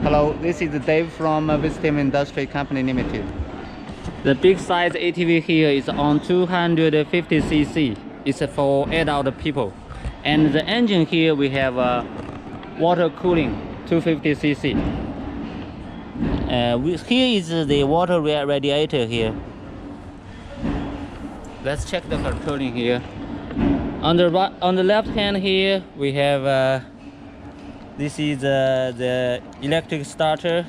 Hello, this is Dave from Wisdom Industry Company Limited. The big size ATV here is on 250cc. It's for adult people. And the engine here we have water cooling 250cc. Here is the water radiator here. Let's check the controlling here. On the left hand here we have this is the electric starter,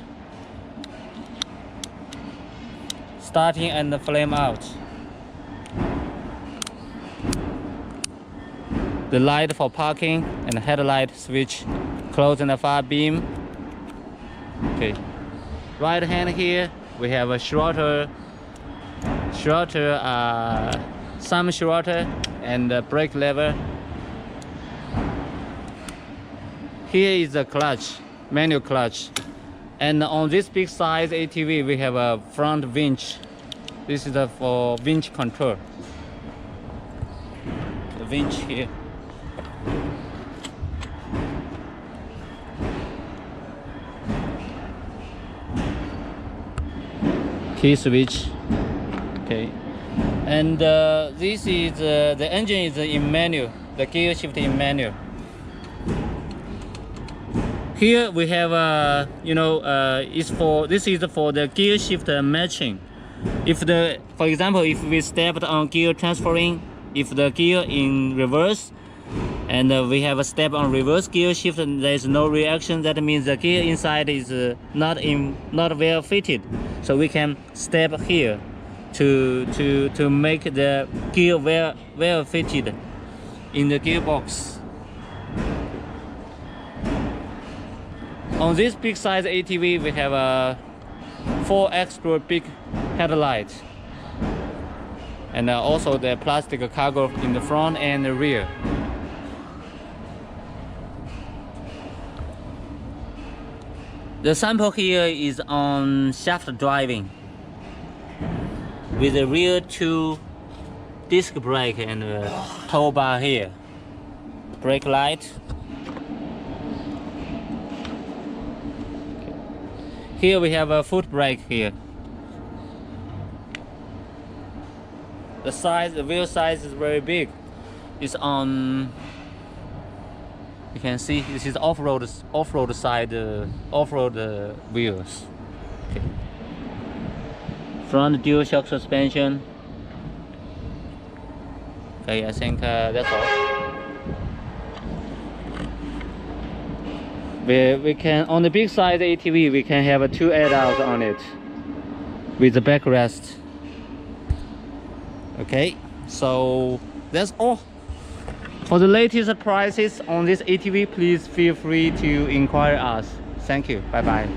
starting and the flame out. The light for parking and the headlight switch, close and the far beam. Okay. Right hand here we have a shorter, some shorter, and the brake lever. Here is the clutch, manual clutch. And on this big size ATV we have a front winch. This is for winch control. The winch here. Key switch. Okay. And this is the engine is in manual, the gear shift in manual. Here we have this is for the gear shift matching. For example, if we stepped on gear transferring, if the gear in reverse and we have a step on reverse gear shift and there is no reaction, that means the gear inside is not well fitted. So we can step here to make the gear well fitted in the gearbox. On this big size ATV we have 4 extra big headlights and also the plastic cargo in the front and the rear. The sample here is on shaft driving with the rear 2 disc brake and tow bar here, brake light. Here we have a foot brake here. The wheel size is very big. It's on, you can see this is off-road side, off-road wheels. Okay. Front dual shock suspension. Okay, I think that's all. We can, on the big size ATV, we can have 2 adults on it with the backrest. Okay, so that's all. For the latest prices on this ATV, please feel free to inquire us. Thank you. Bye bye.